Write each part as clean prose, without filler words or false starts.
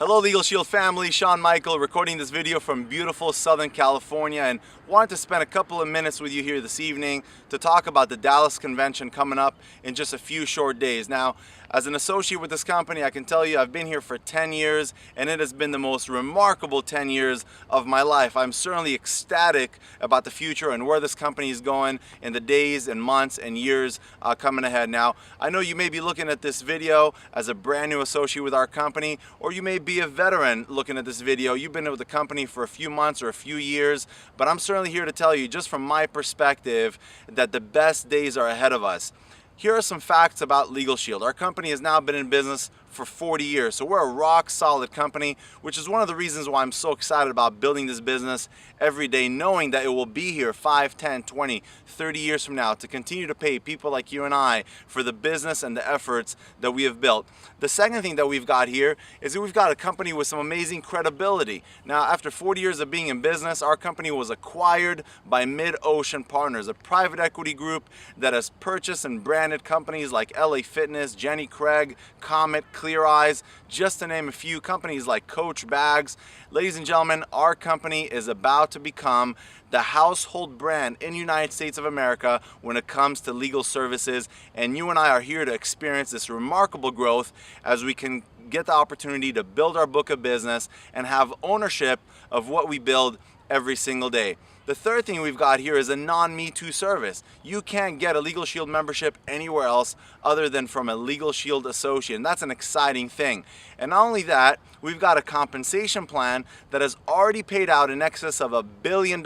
Hello LegalShield family, Sean Michael recording this video from beautiful Southern California, and wanted to spend a couple of minutes with you here this evening to talk about the Dallas convention coming up in just a few short days. Now, as an associate with this company, I can tell you I've been here for 10 years and it has been the most remarkable 10 years of my life. I'm certainly ecstatic about the future and where this company is going in the days and months and years coming ahead. Now, I know you may be looking at this video as a brand new associate with our company, or you may be a veteran looking at this video. You've been with the company for a few months or a few years, but I'm certainly here to tell you, just from my perspective, that the best days are ahead of us. Here are some facts about LegalShield. Our company has now been in business for 40 years, so we're a rock solid company, which is one of the reasons why I'm so excited about building this business every day, knowing that it will be here 5, 10, 20, 30 years from now to continue to pay people like you and I for the business and the efforts that we have built. The second thing that we've got here is that we've got a company with some amazing credibility. Now, after 40 years of being in business, our company was acquired by Mid-Ocean Partners, a private equity group that has purchased and branded companies like LA Fitness, Jenny Craig, Comet, Clear Eyes, just to name a few, companies like Coach Bags. Ladies and gentlemen, our company is about to become the household brand in the United States of America when it comes to legal services, and you and I are here to experience this remarkable growth as we can get the opportunity to build our book of business and have ownership of what we build every single day. The third thing we've got here is a non-Me Too service. You can't get a LegalShield membership anywhere else other than from a LegalShield associate, and that's an exciting thing. And not only that, we've got a compensation plan that has already paid out in excess of $1 billion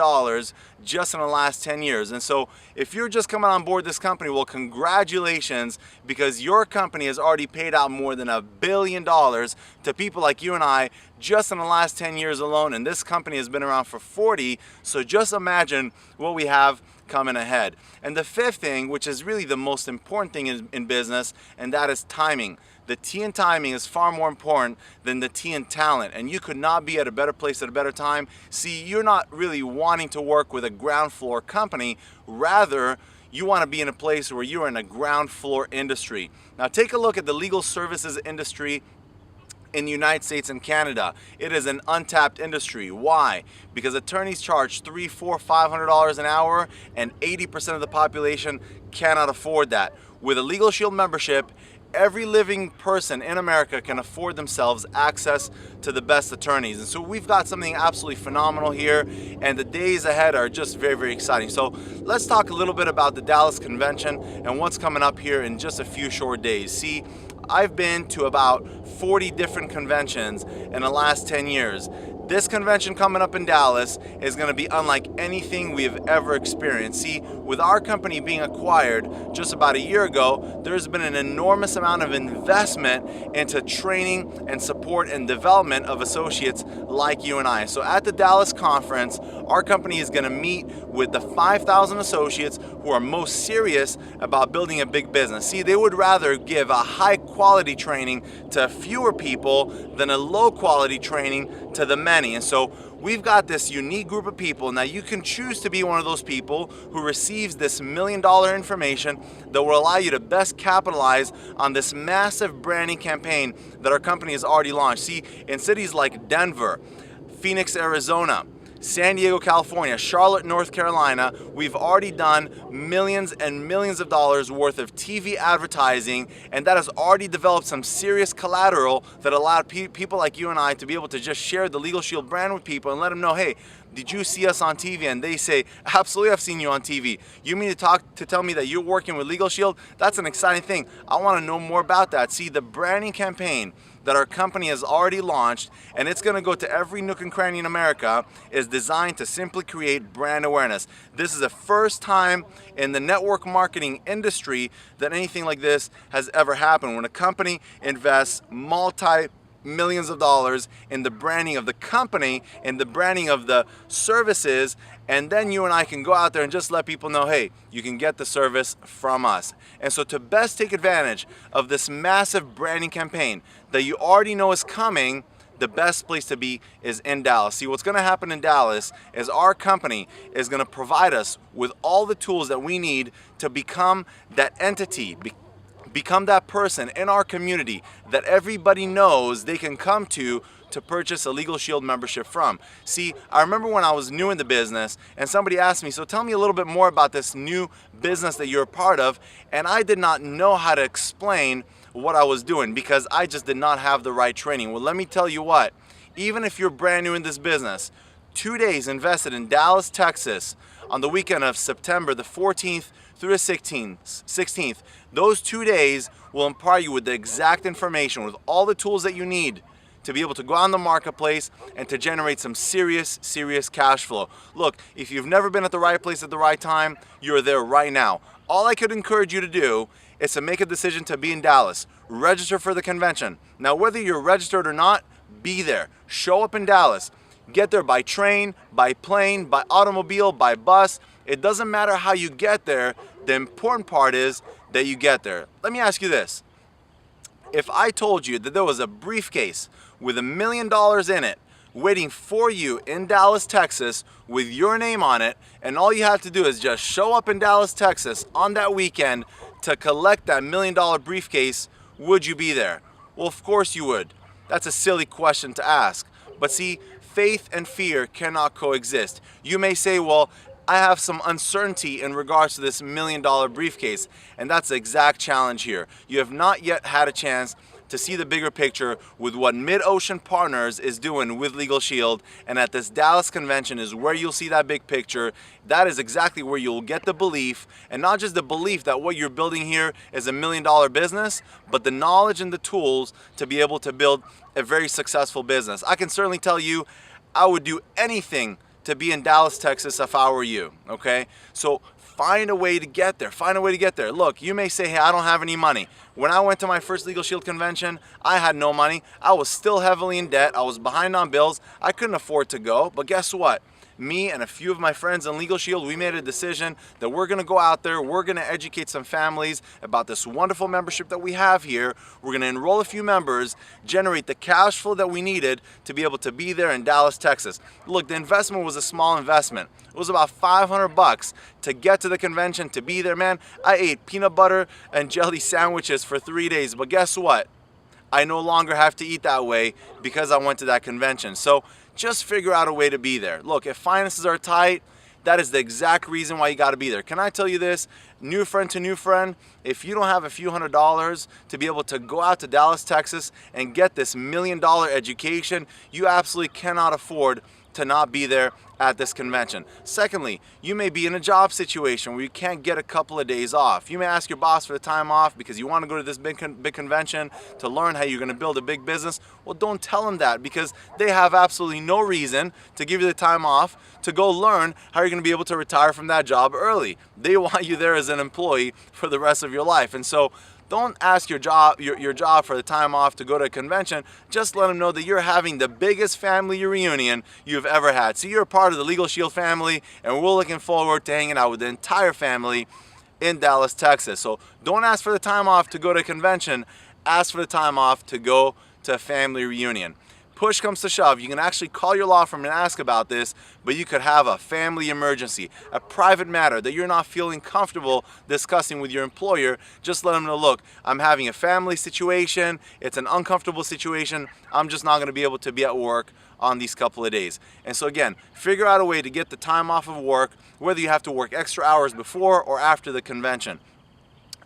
just in the last 10 years. And so if you're just coming on board this company, well, congratulations, because your company has already paid out more than $1 billion to people like you and I just in the last 10 years alone, and this company has been around for 40, so just imagine what we have coming ahead. And the fifth thing, which is really the most important thing in business, and that is timing. The T in timing is far more important than the T in talent, and you could not be at a better place at a better time. See, you're not really wanting to work with a ground floor company, rather you want to be in a place where you're in a ground floor industry. Now take a look at the legal services industry in the United States and Canada. It is an untapped industry. Why? Because attorneys charge $300, $400, $500 an hour, and 80% of the population cannot afford that. With a LegalShield membership, every living person in America can afford themselves access to the best attorneys. And so we've got something absolutely phenomenal here, and the days ahead are just very, very exciting. So let's talk a little bit about the Dallas convention and what's coming up here in just a few short days. See, I've been to about 40 different conventions in the last 10 years. This convention coming up in Dallas is going to be unlike anything we have ever experienced. See, with our company being acquired just about a year ago, there's been an enormous amount of investment into training and support and development of associates like you and I. So at the Dallas conference, our company is going to meet with the 5,000 associates who are most serious about building a big business. See, they would rather give a high quality training to fewer people than a low quality training to the many. And so we've got this unique group of people. Now you can choose to be one of those people who receives this $1 million information that will allow you to best capitalize on this massive branding campaign that our company has already launched. See, in cities like Denver, Phoenix, Arizona, San Diego, California, Charlotte, North Carolina, we've already done millions and millions of dollars worth of TV advertising, and that has already developed some serious collateral that allowed people like you and I to be able to just share the LegalShield brand with people and let them know, hey, did you see us on TV? And they say, absolutely, I've seen you on TV. You mean to tell me that you're working with LegalShield? That's an exciting thing. I want to know more about that. See, the branding campaign that our company has already launched, and it's going to go to every nook and cranny in America, is designed to simply create brand awareness. This is the first time in the network marketing industry that anything like this has ever happened, when a company invests millions of dollars in the branding of the company, in the branding of the services, and then you and I can go out there and just let people know, hey, you can get the service from us. And so to best take advantage of this massive branding campaign that you already know is coming, the best place to be is in Dallas. See, what's going to happen in Dallas is our company is going to provide us with all the tools that we need to become that entity, become that person in our community that everybody knows they can come to to purchase a LegalShield membership from. See, I remember when I was new in the business and somebody asked me, so tell me a little bit more about this new business that you're a part of, and I did not know how to explain what I was doing because I just did not have the right training. Well, let me tell you what, even if you're brand new in this business, 2 days invested in Dallas, Texas on the weekend of September the 14th through the 16th, those 2 days will impart you with the exact information, with all the tools that you need to be able to go on the marketplace and to generate some serious cash flow. Look, if you've never been at the right place at the right time, you're there right now. All I could encourage you to do is to make a decision to be in Dallas. Register for the convention. Now, whether you're registered or not, be there. Show up in Dallas. Get there by train, by plane, by automobile, by bus. It doesn't matter how you get there. The important part is that you get there. Let me ask you this. If I told you that there was a briefcase with $1 million in it waiting for you in Dallas, Texas with your name on it, and all you have to do is just show up in Dallas, Texas on that weekend to collect that $1 million briefcase, would you be there? Well, of course you would. That's a silly question to ask. But see, faith and fear cannot coexist. You may say, well, I have some uncertainty in regards to this $1 million briefcase, and that's the exact challenge here. You have not yet had a chance to see the bigger picture with what Mid-Ocean Partners is doing with LegalShield, and at this Dallas convention is where you'll see that big picture. That is exactly where you'll get the belief, and not just the belief that what you're building here is a $1 million business, but the knowledge and the tools to be able to build a very successful business. I can certainly tell you, I would do anything to be in Dallas, Texas if I were you, okay? So find a way to get there. Find a way to get there. Look, you may say, hey, I don't have any money. When I went to my first LegalShield convention, I had no money. I was still heavily in debt. I was behind on bills. I couldn't afford to go. But guess what? Me and a few of my friends in LegalShield, we made a decision that we're going to go out there, we're going to educate some families about this wonderful membership that we have here. We're going to enroll a few members, generate the cash flow that we needed to be able to be there in Dallas, Texas. Look, the investment was a small investment. It was about $500 to get to the convention, to be there, man. I ate peanut butter and jelly sandwiches for 3 days, but guess what? I no longer have to eat that way because I went to that convention. So just figure out a way to be there. Look, if finances are tight, that is the exact reason why you got to be there. Can I tell you this? New friend to new friend, if you don't have a few $100s to be able to go out to Dallas, Texas and get this $1 million education, you absolutely cannot afford to not be there at this convention. Secondly, you may be in a job situation where you can't get a couple of days off. You may ask your boss for the time off because you want to go to this big convention to learn how you're going to build a big business. Well, don't tell them that because they have absolutely no reason to give you the time off to go learn how you're going to be able to retire from that job early. They want you there as an employee for the rest of your life. And so don't ask your job for the time off to go to a convention. Just let them know that you're having the biggest family reunion you've ever had. So you're a part of the LegalShield family, and we're looking forward to hanging out with the entire family in Dallas, Texas. So don't ask for the time off to go to a convention. Ask for the time off to go to a family reunion. Push comes to shove, you can actually call your law firm and ask about this, but you could have a family emergency, a private matter that you're not feeling comfortable discussing with your employer. Just let them know, look, I'm having a family situation, it's an uncomfortable situation, I'm just not going to be able to be at work on these couple of days. And so again, figure out a way to get the time off of work, whether you have to work extra hours before or after the convention.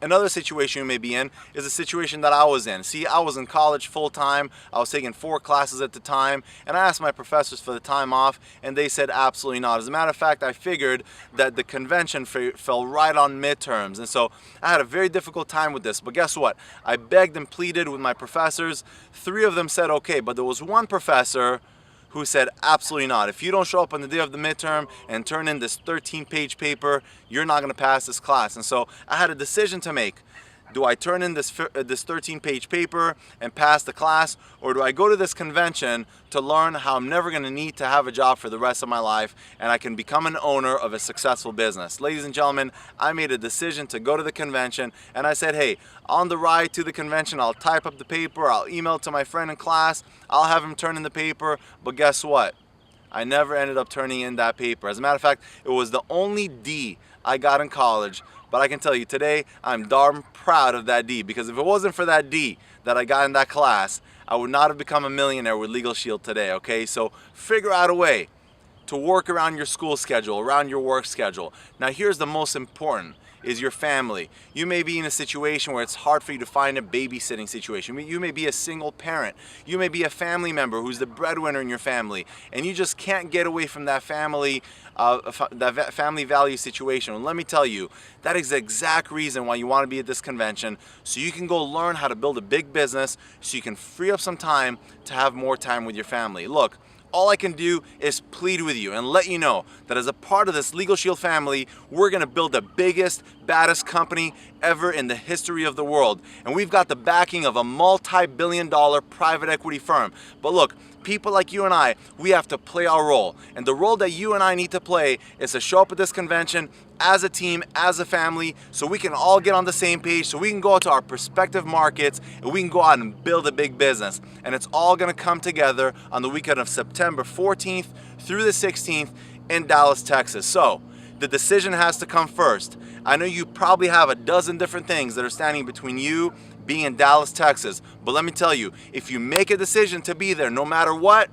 Another situation you may be in is a situation that I was in. See, I was in college full-time. I was taking 4 classes at the time, and I asked my professors for the time off, and they said absolutely not. As a matter of fact, I figured that the convention fell right on midterms, and so I had a very difficult time with this. But guess what? I begged and pleaded with my professors. 3 of them said okay, but there was one professor who said absolutely not. If you don't show up on the day of the midterm and turn in this 13-page paper, you're not going to pass this class. And so I had a decision to make. Do I turn in this 13-page paper and pass the class, or do I go to this convention to learn how I'm never going to need to have a job for the rest of my life and I can become an owner of a successful business? Ladies and gentlemen, I made a decision to go to the convention, and I said, hey, on the ride to the convention, I'll type up the paper, I'll email it to my friend in class, I'll have him turn in the paper, but guess what? I never ended up turning in that paper. As a matter of fact, it was the only D I got in college. But I can tell you today, I'm darn proud of that D, because if it wasn't for that D that I got in that class, I would not have become a millionaire with LegalShield today, okay? So figure out a way to work around your school schedule, around your work schedule. Now here's the most important, is your family. You may be in a situation where it's hard for you to find a babysitting situation. You may be a single parent. You may be a family member who's the breadwinner in your family, and you just can't get away from that family value situation. And let me tell you, that is the exact reason why you want to be at this convention, so you can go learn how to build a big business, so you can free up some time to have more time with your family. Look, all I can do is plead with you and let you know that as a part of this LegalShield family, we're gonna build the biggest, baddest company ever in the history of the world. And we've got the backing of a multi-billion-dollar private equity firm. But look, people like you and I, we have to play our role. And the role that you and I need to play is to show up at this convention as a team, as a family, so we can all get on the same page, so we can go out to our respective markets and we can go out and build a big business. And it's all gonna come together on the weekend of September 14th through the 16th in Dallas, Texas. So the decision has to come first. I know you probably have a dozen different things that are standing between you being in Dallas, Texas, but let me tell you, if you make a decision to be there no matter what,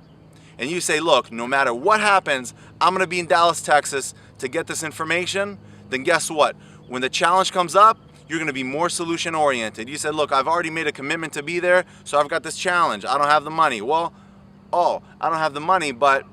and you say, look, no matter what happens, I'm gonna be in Dallas, Texas to get this information, then guess what? When the challenge comes up, you're gonna be more solution oriented. You said, look, I've already made a commitment to be there, so I've got this challenge. I don't have the money. Well, I don't have the money, but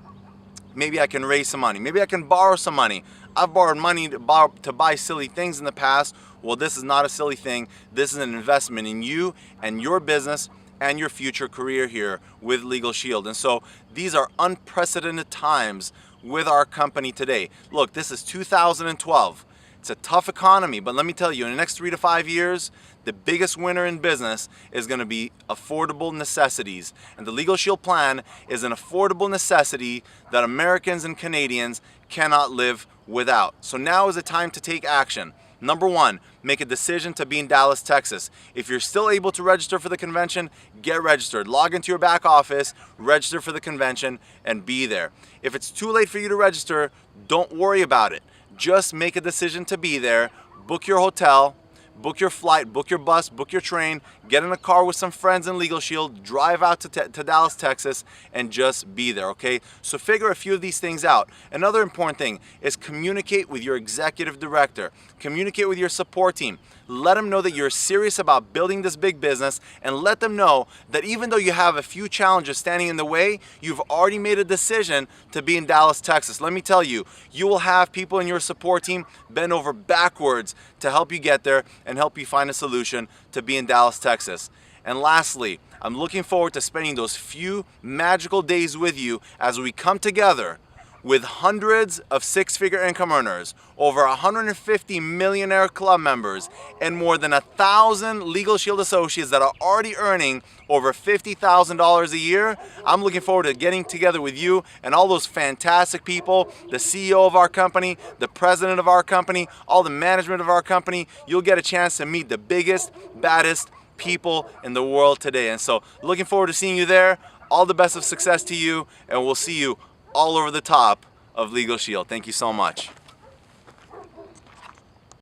maybe I can raise some money. Maybe I can borrow some money. I've borrowed money to buy silly things in the past. Well, this is not a silly thing. This is an investment in you and your business and your future career here with LegalShield. And so these are unprecedented times with our company today. Look, this is 2012. It's a tough economy, but let me tell you, in the next 3 to 5 years, the biggest winner in business is going to be affordable necessities. And the LegalShield plan is an affordable necessity that Americans and Canadians cannot live without. So now is the time to take action. Number one, make a decision to be in Dallas, Texas. If you're still able to register for the convention, get registered. Log into your back office, register for the convention, and be there. If it's too late for you to register, don't worry about it. Just make a decision to be there, book your hotel, book your flight, book your bus, book your train, get in a car with some friends in LegalShield, drive out to Dallas, Texas, and just be there, okay? So figure a few of these things out. Another important thing is communicate with your executive director. Communicate with your support team. Let them know that you're serious about building this big business, and let them know that even though you have a few challenges standing in the way, you've already made a decision to be in Dallas, Texas. Let me tell you, you will have people in your support team bend over backwards to help you get there and help you find a solution to be in Dallas, Texas. And lastly, I'm looking forward to spending those few magical days with you as we come together with hundreds of six-figure income earners, over 150 millionaire club members, and more than 1,000 LegalShield associates that are already earning over $50,000 a year. I'm looking forward to getting together with you and all those fantastic people, the CEO of our company, the president of our company, all the management of our company. You'll get a chance to meet the biggest, baddest people in the world today. And so looking forward to seeing you there. All the best of success to you, and we'll see you all over the top of LegalShield. Thank you so much.